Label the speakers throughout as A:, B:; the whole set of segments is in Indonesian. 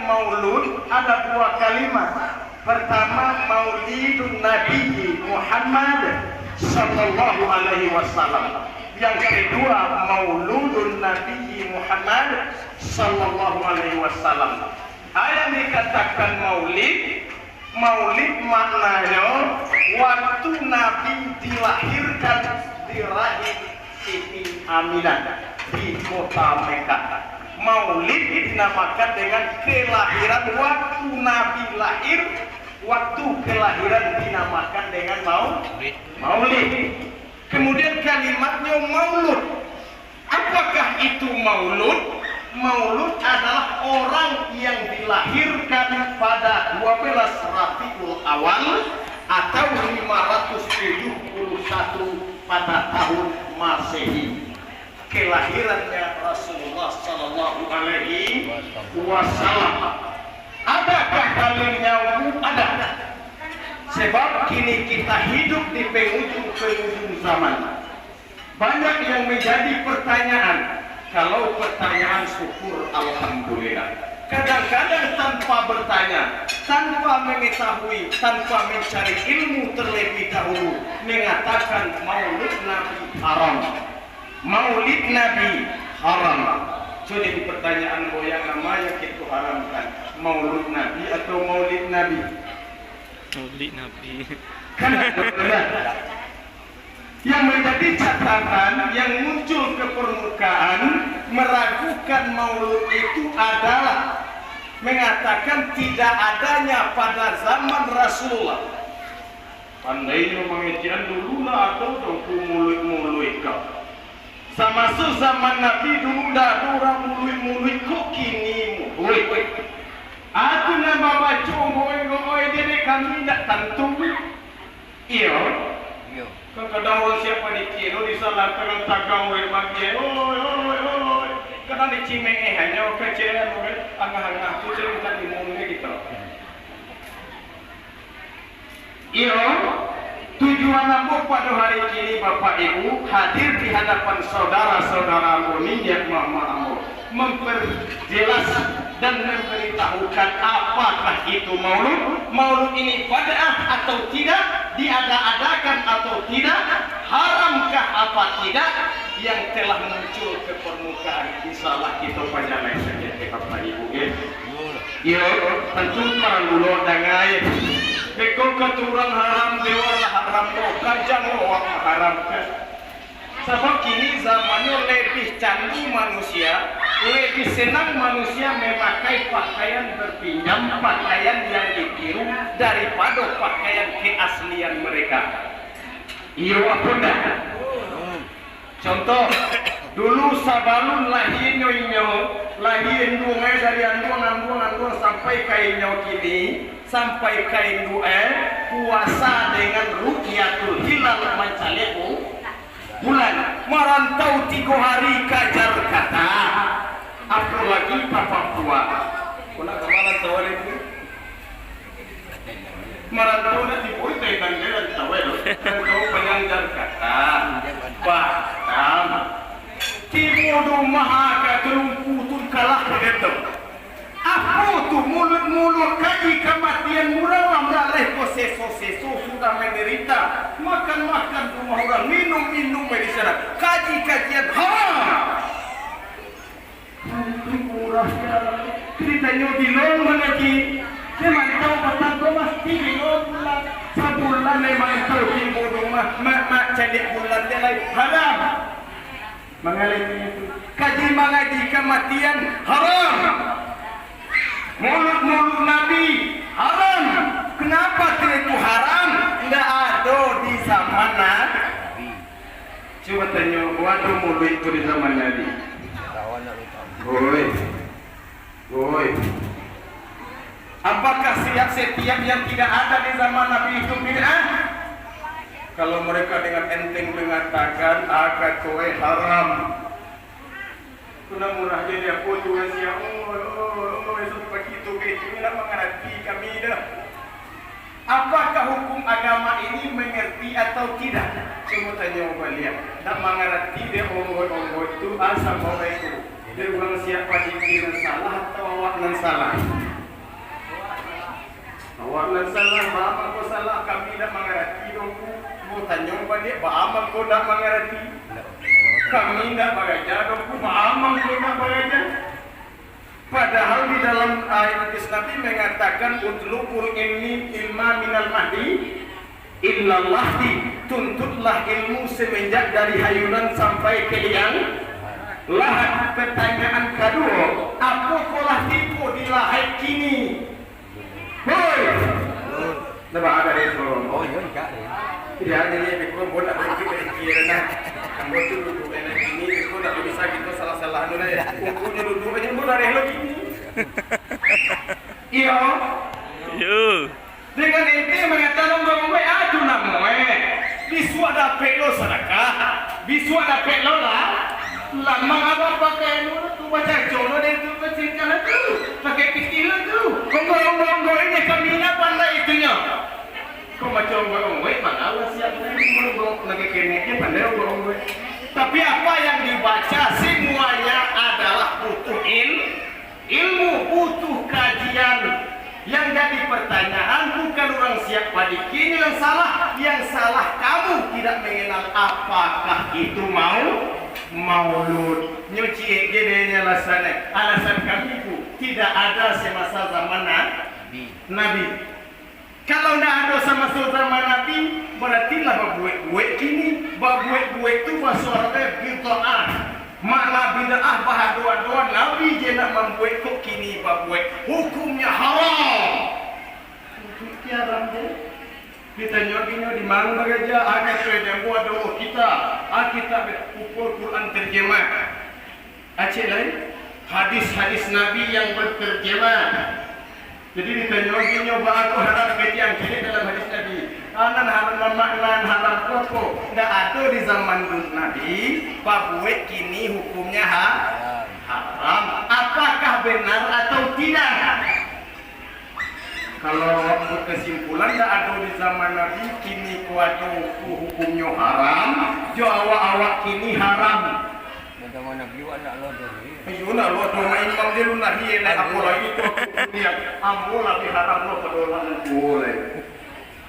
A: maulud ada dua kalimat. Pertama, Maulidun Nabi Muhammad sallallahu alaihi wasallam. Yang kedua, Mauludun Nabi Muhammad sallallahu alaihi wasallam. Yang dikatakan maulid, maulid maknanya waktu Nabi dilahirkan di rahim Siti Aminah di kota Mekah. Maulid dinamakan dengan kelahiran waktu Nabi lahir, waktu kelahiran dinamakan dengan maulid. Kemudian kalimatnya maulud. Apakah itu maulud? Maulud adalah orang yang dilahirkan pada 12 Rabiul Awal atau 571 pada tahun Masehi. Kelahirannya Rasulullah sallallahu alaihi wasallam. Adakah dalilnya? Ada. Sebab kini kita hidup di penghujung zaman. Banyak yang menjadi pertanyaan. Kalau pertanyaan syukur alhamdulillah. Kadang-kadang tanpa bertanya, tanpa mengetahui, tanpa mencari ilmu terlebih dahulu, mengatakan maulid Nabi haram. Maulid Nabi haram. Jadi pertanyaan yang namanya kita haramkan, maulid Nabi atau maulid Nabi?
B: Maulid Nabi.
A: Yang menjadi catatan yang muncul ke permukaan meragukan maulud itu adalah mengatakan tidak adanya pada zaman Rasulullah. Pandainya mengejian dulu lah atau dongku mulut-mulut kau. Sama zaman Nabi dulu dah orang mulut-mulut kok kini mulut. Aku nama baca ngoy dia kami tak tentu. Iyo. Kadang orang siapa dikira di salah terang tagang oleh bagian, oi. Kadang dicimeng hanya kecil, angah-angah tu cerita di mulutnya gitu. Iyo, tujuan aku pada hari ini Bapak Ibu hadir di hadapan saudara-saudara mulia mama amu memperjelas dan memberitahukan apakah itu maulud. Maulud ini bid'ah atau tidak? Diada-adakan atau tidak? Haramkah apa tidak? Yang telah muncul ke permukaan. Insyaallah kita panjang saja Bapak Ibu ya. Ya, tentu para dulu dangai. Beko keturang haram dewa haram lo kajang lo haramkan. Sebab kini zamannya lebih canggih manusia, lebih senang manusia memakai pakaian berpinjam, pakaian yang ditiru daripada pakaian keaslian mereka. Iya apa dah? Contoh, dulu sabalun lahir nyoinyo, lahir dungai dari anduang sampai kainnya kini, sampai kain puasa dengan rukyatul hilal mancaleku. Bulan merantau 3 hari ke Jakarta, apalagi Papua. Kuna kemana tawar itu? Merantau nanti boleh tanggalan tawar. Merantau panjang Jakarta, Batam, Timur Maha Terumpu kalah begitu. Apa tu mulut-mulut kaji kematian murah amraleh seso sudah menderita, makan rumah orang, minum di sana, kajian haram. Murahnya ceritanya dilong lagi. Memang tahu betapa mesti dilong bulan sebulan memang tahu timur rumah mak jadi bulan dia lagi haram. Mengalami itu kaji mengaji kematian haram. Mulut Nabi haram. Kenapa itu haram? Enggak ada di zaman Nabi. Coba tanya, waduh mulut itu di zaman Nabi. Woi. Apakah setiap yang tidak ada di zaman Nabi itu bid'ah? Kalau mereka dengan enteng mengatakan akan kowe haram. Kuna murah jadi aku tuan siang, seperti itu kita mengerti kami dah. Apakah hukum agama ini mengerti atau tidak? Coba tanya beliau. Tak mengerti dia onggo itu asal orang itu. Dia ulang siapa dikira salah atau awak nan salah. Awak salah, bapak ko salah, kami dah mengerti dong. Mau tanya pada bapak ko dah mengerti. Kami dah bagaja dong, bapak ko dah bagaja. Padahal di dalam ayat Nabi mengatakan utlubul ilma minal mahdi illallah, tuntutlah ilmu semenjak dari hayunan sampai ke liang lahat. Pertanyaan kedua, apa pola tipu di lahir kini? Hoi, nampak ada resor.
C: Oh iya enggak ya.
A: Tidak ada ni, aku pun nak pergi dari kiri na. Kamu tu duduk enak ini, aku nak bisa gitu salah-salah tu na. Aku je duduk aja pun ada lagi ni. Iyo,
B: Yo.
A: dengan ente mengatakan bahawa aduh nama, bisu ada pelo sedekah, bisu ada pelo lah. Lama apa pakai mulut tu baca jono dan tu kecilkan tu, pakai kecil tu. Gonggong ini kami nak pandai itunya. Kau macam orang mana Allah siap orang lagi keneknya pandai orang. Tapi apa yang dibaca semuanya adalah butuh ilmu, butuh kajian. Yang jadi pertanyaan bukan orang siapa dikini yang salah kamu tidak mengenal apakah itu maulud. Nyuci gedenya alasan kami itu tidak ada semasa zaman Nabi. Kalau tidak ada semasa zaman Nabi, berarti lah buat kini, buat itu bahasa bid'ah. Makna bid'ah bahadua-dua Nabi je nak membuat kok kini buat hukumnya haram. Hukumnya haram je. Kita nyoginya di mana bagaja akan yang buat doa kita. Kita ukur Quran terjemah. Aceh lain hadis-hadis Nabi yang berterjemah. Jadi ditanya aku harap kejadian kini dalam hadis Nabi. Anan haram maknan haram pokok. Tidak ada di zaman Nabi. Babuet kini hukumnya haram. Apakah benar atau tidak? Kalau kesimpulan tidak ada di zaman Nabi kini kuatu hukumnya haram. Jo awak kini haram.
C: Zaman Nabi anak lodoh ni.
A: Ayo nak lodoh main imam dia lu nak hilang apa lagi tu dia. Ambo lagi haram lo pedolan boleh.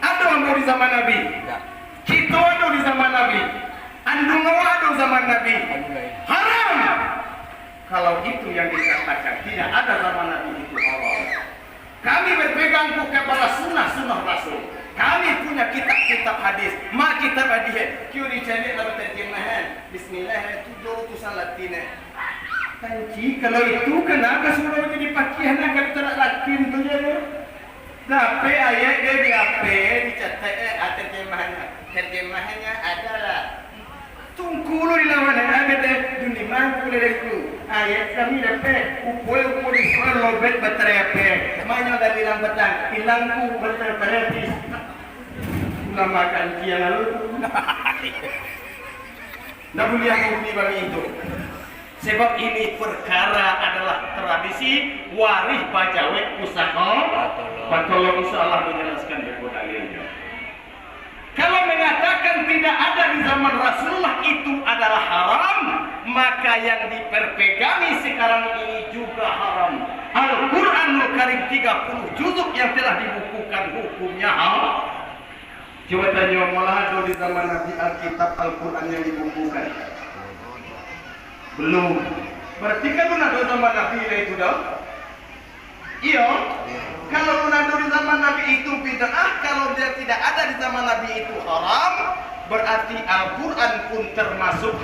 A: Ada ambo di zaman Nabi. Kita ada di zaman Nabi. Andung ada zaman Nabi. Haram. Kalau itu yang dikatakan tidak ada zaman Nabi itu awal. Kami berpegang kepada sunnah Rasul. Kami punya kitab-kitab hadis. Ma kitab hadis. Kiri cari dalam terjemahan. Bismillah itu do tulisan Latin. Kanci kalau itu kenapa suruh jadi pakaian kalau tidak Latin tu je. Tapi ayat dia di apa dicatat terjemahannya adalah tungkulu di lawan ayat dunia mampu leku ayat kami dapat upul di soal lobet berterapet mana dari lambatang hilangku berterapet namakan kian lalu nak boleh aku ni bagi itu sebab ini perkara adalah tradisi waris bajawet usaha patolog insyaallah menjelaskan dalilnya. Kalau mengatakan tidak ada di zaman Rasulullah itu adalah haram, maka yang diperpegangi sekarang ini juga haram. Al-Quranul Karim 30 juzuk yang telah dibukukan hukumnya haram. Coba tanya malah di zaman Nabi Alkitab Al-Quran yang dibukukan. Belum. Berarti kan ada zaman Nabi itu dah. Iya. Kalau ada di zaman Nabi itu bid'ah, kalau dia tidak ada di zaman Nabi itu haram, berarti Al-Quran pun termasuk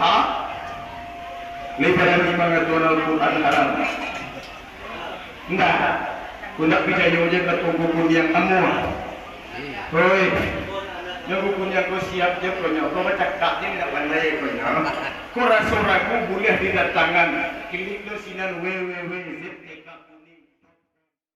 A: Lepas dari mengatakan Al-Quran haram. Enggak. Kau nak percaya je ke buku yang kamu. Hoi. Yang bukunya kau siap je kau nyawa. Kau baca kak je tidak pandai kau nyawa. Kau rasa ragu boleh didatangkan. Klik lo sinan www.